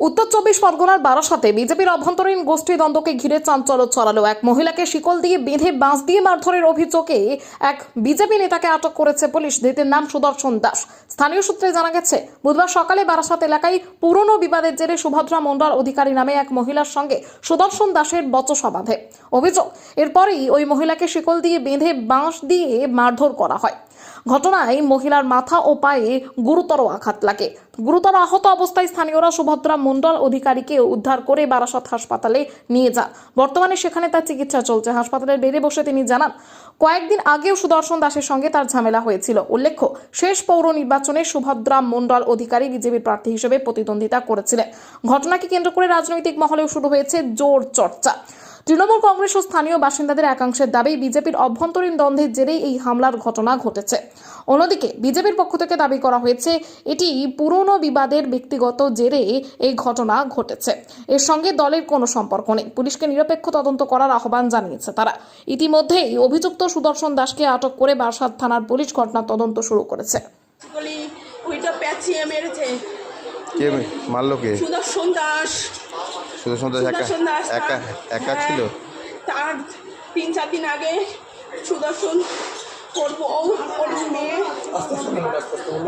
উত্তর চব্বিশ পরগনার বারাসাতে বিজেপির অভ্যন্তরীণ গোষ্ঠী দ্বন্দ্বকে ঘিরে চাঞ্চল্য ছড়ালো। এক মহিলাকে শিকল দিয়ে বেঁধে বাঁশ দিয়ে মারধরের অভিযোগে এক বিজেপি নেতাকে আটক করেছে পুলিশ। ধৃতের নাম সুদর্শন দাস। স্থানীয় সূত্রে জানা গেছে, বুধবার সকালে বারাসাত এলাকায় পুরনো বিবাদের জেরে সুভদ্রা মণ্ডল অধিকারী নামে এক মহিলার সঙ্গে সুদর্শন দাসের বচসা বাঁধে। অভিযোগ, এরপরেই ওই মহিলাকে শিকল দিয়ে বেঁধে বাঁশ দিয়ে মারধর করা হয়। ঘটনায় মহিলার মাথা ও পায়ে গুরুতর আঘাত লাগে। গুরুতর আহত অবস্থায় স্থানীয়রা সুভদ্রা মণ্ডল অধিকারীকে উদ্ধার করে বারাসাত হাসপাতালে নিয়ে যান। বর্তমানে সেখানে তার চিকিৎসা চলছে। হাসপাতালের বেডে বসে তিনি জানান, কয়েকদিন আগেও সুদর্শন দাসের সঙ্গে তার ঝামেলা হয়েছিল। উল্লেখ্য, শেষ পৌর নির্বাচনে সুভদ্রা মণ্ডল অধিকারী বিজেপির প্রার্থী হিসেবে প্রতিদ্বন্দ্বিতা করেছিলেন। ঘটনাকে কেন্দ্র করে রাজনৈতিক মহলেও শুরু হয়েছে জোর চর্চা। তৃণমূল কংগ্রেস ও স্থানীয় বাসিন্দাদের একাংশের দাবি, বিজেপির অভ্যন্তরীণ দ্বন্দ্বের জেরেই এই হামলার ঘটনা ঘটেছে। অন্যদিকে বিজেপির পক্ষ থেকে দাবি করা হয়েছে, এটি পুরনো বিবাদের ব্যক্তিগত জেরে এই ঘটনা ঘটেছে। এর সঙ্গে দলের কোনো সম্পর্ক নেই। পুলিশকে নিরপেক্ষ তদন্ত করার আহ্বান জানিয়েছে তারা। ইতিমধ্যেই অভিযুক্ত সুদর্শন দাসকে আটক করে বারাসাত থানার পুলিশ ঘটনার তদন্ত শুরু করেছে। কে মারলো? কে? সুদর্শন দাস। সুদর্শন দাস একা ছিল। তার 3-4 দিন আগে সুদর্শন, ওর বউ, ওর মেয়ে,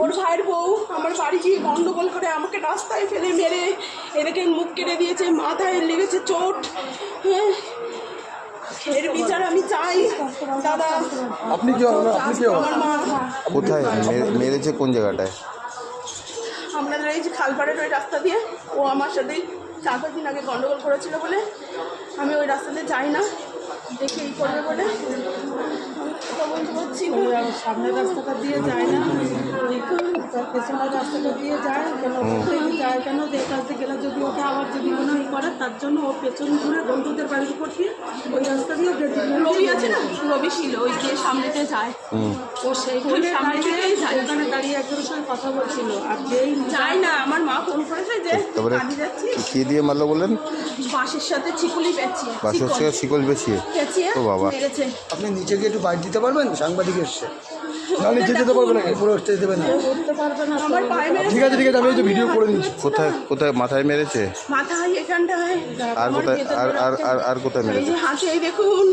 ওর ভাইয়ের বউ আমার বাড়ি গিয়ে গন্ডগোল করে আমাকে রাস্তায় ফেলে মেরে এদিকে মুখ কেটে দিয়েছে, মাথায় লেগেছে চোট। হ্যাঁ, এর বিচার আমি চাই দাদা। আপনি কি আমার মা কোথায় মেরেছে? কোন জায়গাটায়? আপনাদের এই যে খালপাড়ের ওই রাস্তা দিয়ে। ও আমার সাথে 4-5 দিন আগে গন্ডগোল করেছিল বলে আমি ওই রাস্তাতে যাই না, দেখে এই করবে বলে বলতে পারছি না। সামনের রাস্তাটা দিয়ে যায় না, পেছনের রাস্তাটা দিয়ে যায় কেন? যায় কেন? যে কাজে গেলে যদি ওকে আবার যদি মনে করে, তার জন্য ও পেছন ঘুরে বন্ধুদের বাড়ির উপর দিয়ে ওই রাস্তা দিয়ে রবি আছে না, রবি ছিল ওই যে সামনেতে যায়। ও সেইখানে ওখানে দাঁড়িয়ে একজনের সঙ্গে কথা বলছিল। আর যেই যাই না, আমার মা ফোন করেছে যে আমি যাচ্ছি। কি দিয়ে মারলো বললেন? বাঁশের সাথে শিকলি পেঁচিয়ে, বাসের থেকে শিকল বেশি। পেঁচিয়ে ও বাবা। মেরেছে। আপনি নিচে গিয়ে একটু বাইট দিতে পারবেন? সাংবাদিক এসছে না, নিচে যেতে পারবে না, পুরো উঠতে দেবে না। উঠতে পারবে না। আমার পায়ে মেরেছে। ঠিক আছে আমি এই যে ভিডিও করে নিচ্ছি। কোথায় মাথায় মেরেছে? মাথায়, এখানটায়। আর কোথায়? আর কোথায় এই মেরেছে? যে হাতে, এই দেখুন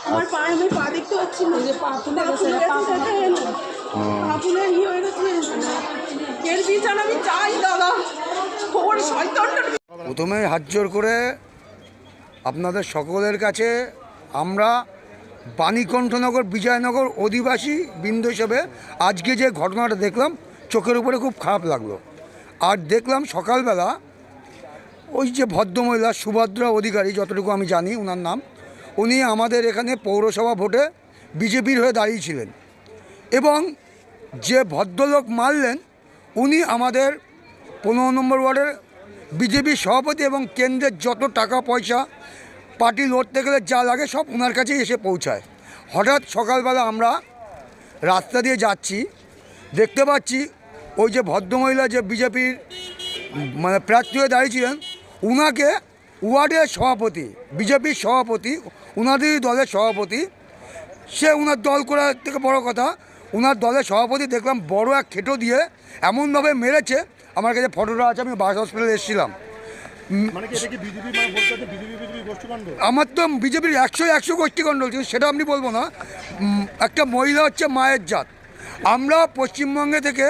আমার পায়ে, আমি পা দেখতে পাচ্ছি না। যে পা তুলে গেছে, পা তুলে হয়ে গেছে। এর বিচার আমি চাই দাদা। ওর শয়তানটা প্রথমে হাত জোর করে আপনাদের সকলের কাছে আমরা বাণীকণ্ঠনগর বিজয়নগর অধিবাসী বৃন্দ হিসেবে আজকে যে ঘটনাটা দেখলাম, চোখের উপরে খুব খারাপ লাগলো। আর দেখলাম সকালবেলা ওই যে ভদ্রমহিলা সুভদ্রা অধিকারী, যতটুকু আমি জানি ওনার নাম, উনি আমাদের এখানে পৌরসভা ভোটে বিজেপির হয়ে দাঁড়িয়েছিলেন এবং যে ভদ্রলোক মারলেন উনি আমাদের 15 নম্বর ওয়ার্ডের বিজেপির সভাপতি এবং কেন্দ্রের যত টাকা পয়সা পার্টি লড়তে গেলে যা লাগে সব ওনার কাছেই এসে পৌঁছায়। হঠাৎ সকালবেলা আমরা রাস্তা দিয়ে যাচ্ছি, দেখতে পাচ্ছি ওই যে ভদ্রমহিলা যে বিজেপির প্রার্থী হয়ে দাঁড়িয়েছিলেন, উনাকে ওয়ার্ডের সভাপতি, বিজেপির সভাপতি, উনাদেরই দলের সভাপতি, সে উনার দল করার থেকে বড় কথা, উনার দলের সভাপতি দেখলাম বড় এক খেটো দিয়ে এমনভাবে মেরেছে। আমার কাছে ফটোটা আছে, আমি বাস হসপিটালে এসেছিলাম। আমার তো বিজেপির 100 গোষ্ঠীকণ্ডল, সেটা আপনি বলবো না। একটা মহিলা হচ্ছে মায়ের জাত। আমরা পশ্চিমবঙ্গে থেকে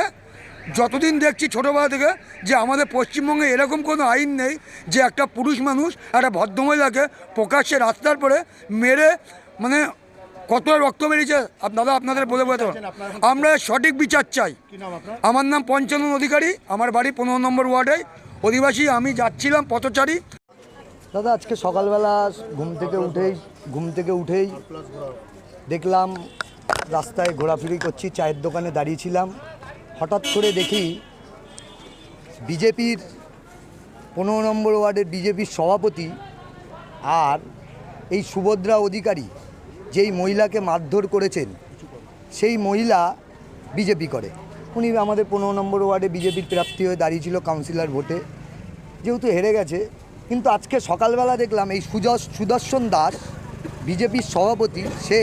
যতদিন দেখছি ছোটোবেলা থেকে যে আমাদের পশ্চিমবঙ্গে এরকম কোনো আইন নেই যে একটা পুরুষ মানুষ একটা ভদ্রমহিলাকে প্রকাশ্যে রাস্তার পরে মেরে কত রক্ত বেরিয়েছে দাদা আপনাদের বলে বলতে আমরা সঠিক বিচার চাই। আমার নাম পঞ্চানন অধিকারী, আমার বাড়ি 15 নম্বর ওয়ার্ডে অধিবাসী। আমি যাচ্ছিলাম পথচারী। দাদা আজকে সকালবেলা ঘুম থেকে উঠেই দেখলাম রাস্তায় ঘোরাফেরি করছি, চায়ের দোকানে দাঁড়িয়েছিলাম। হঠাৎ করে দেখি বিজেপির 15 নম্বর ওয়ার্ডের বিজেপির সভাপতি আর এই সুভদ্রা অধিকারী যেই মহিলাকে মারধর করেছেন, সেই মহিলা বিজেপি করে। উনি আমাদের 15 নম্বর ওয়ার্ডে বিজেপির প্রার্থী হয়ে দাঁড়িয়েছিল কাউন্সিলর ভোটে, যেহেতু হেরে গেছে। কিন্তু আজকে সকালবেলা দেখলাম এই সুদর্শন দাস বিজেপির সভাপতি, সে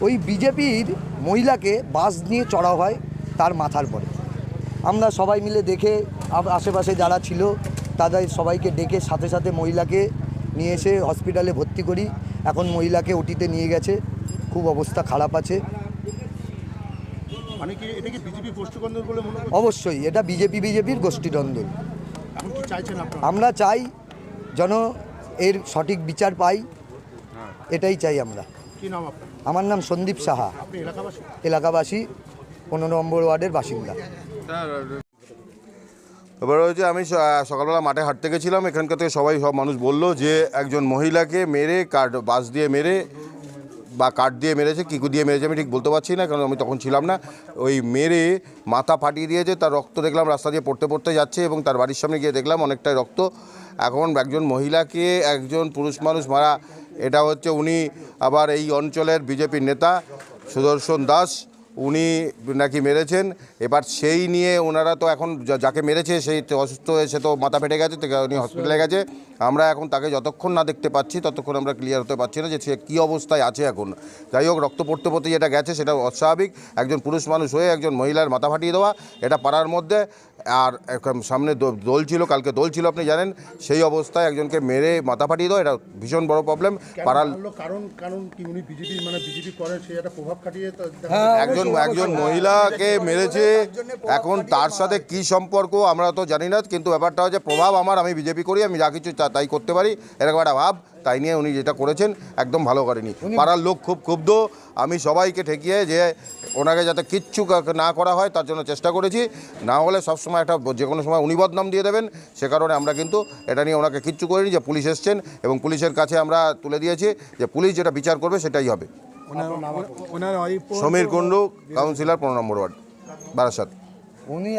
ওই বিজেপির মহিলাকে বাস নিয়ে চড়া হয় তার মাথার পরে। আমরা সবাই মিলে দেখে আশেপাশে যারা ছিল তাদের সবাইকে ডেকে সাথে সাথে মহিলাকে নিয়ে এসে হসপিটালে ভর্তি করি। এখন মহিলাকে ওটিতে নিয়ে গেছে, খুব অবস্থা খারাপ আছে। মানে কি এটা কি বিজেপি গোষ্ঠীদ্বন্দ্ব বলে মনে করছেন? অবশ্যই এটা বিজেপির গোষ্ঠীদ্বন্দ্ব। এখন কি চাইছেন আপনারা? আমরা চাই যেন এর সঠিক বিচার পাই, এটাই চাই আমরা। কি নাম আপনার? আমার নাম সন্দীপ সাহা, আপনি এলাকাবাসী? এলাকাবাসী, 15 নম্বর ওয়ার্ডের বাসিন্দা। এবার হচ্ছে আমি সকালবেলা মাঠে হাঁটতে গেছিলাম, এখানকার থেকে সব মানুষ বললো যে একজন মহিলাকে মেরে বাস দিয়ে মেরে বা কাঠ দিয়ে মেরেছে, কিকু দিয়ে মেরেছে, আমি ঠিক বলতে পারছি না কারণ আমি তখন ছিলাম না। ওই মেরে মাথা ফাটিয়ে দিয়েছে, তার রক্ত দেখলাম রাস্তা দিয়ে পড়তে যাচ্ছে এবং তার বাড়ির সামনে গিয়ে দেখলাম অনেকটাই রক্ত। এখন একজন মহিলাকে একজন পুরুষ মানুষ মারা, এটা হচ্ছে উনি আবার এই অঞ্চলের বিজেপির নেতা সুদর্শন দাস, উনি নাকি মেরেছেন। এবার সেই নিয়ে ওনারা তো এখন যাকে মেরেছে সেই তো অসুস্থ হয়ে, সে তো মাথা ফেটে গেছে, উনি হসপিটালে গেছে। আমরা এখন তাকে যতক্ষণ না দেখতে পাচ্ছি ততক্ষণ আমরা ক্লিয়ার হতে পারছি না যে সে কী অবস্থায় আছে এখন। যাই হোক, রক্ত পড়তে যেটা গেছে সেটা অস্বাভাবিক। একজন পুরুষ মানুষ হয়ে একজন মহিলার মাথা ফাটিয়ে দেওয়া, এটা পাড়ার মধ্যে। আর সামনে দোল ছিল, কালকে দোল ছিল আপনি জানেন, সেই অবস্থায় একজনকে মেরে মাথা ফাটিয়ে দেওয়া এটা ভীষণ বড় প্রবলেম। পাড়ার কারণ কি উনি বিজেপি করে সেই একটা প্রভাব খাটিয়ে একজন মহিলাকে মেরেছে। এখন তার সাথে কি সম্পর্ক আমরা তো জানি না, কিন্তু ব্যাপারটা হচ্ছে প্রভাব আমি বিজেপি করি, আমি যা কিছু তাই করতে পারি, এরকম একটা ভাব। তাই নিয়ে উনি যেটা করেছেন একদম ভালো করেনি। পাড়ার লোক খুব ক্ষুব্ধ। আমি সবাইকে ঠেকিয়ে যে ওনাকে যাতে কিচ্ছু না করা হয় তার জন্য চেষ্টা করেছি, না হলে সবসময় একটা যে কোনো সময় উনি বদনাম দিয়ে দেবেন। সে কারণে আমরা কিন্তু এটা নিয়ে ওনাকে কিচ্ছু করিনি। যে পুলিশ এসছেন এবং পুলিশের কাছে আমরা তুলে দিয়েছি যে পুলিশ যেটা বিচার করবে সেটাই হবে। সমীর কুণ্ডু, কাউন্সিলর, 15 নম্বর ওয়ার্ড, বারাসাত। উনি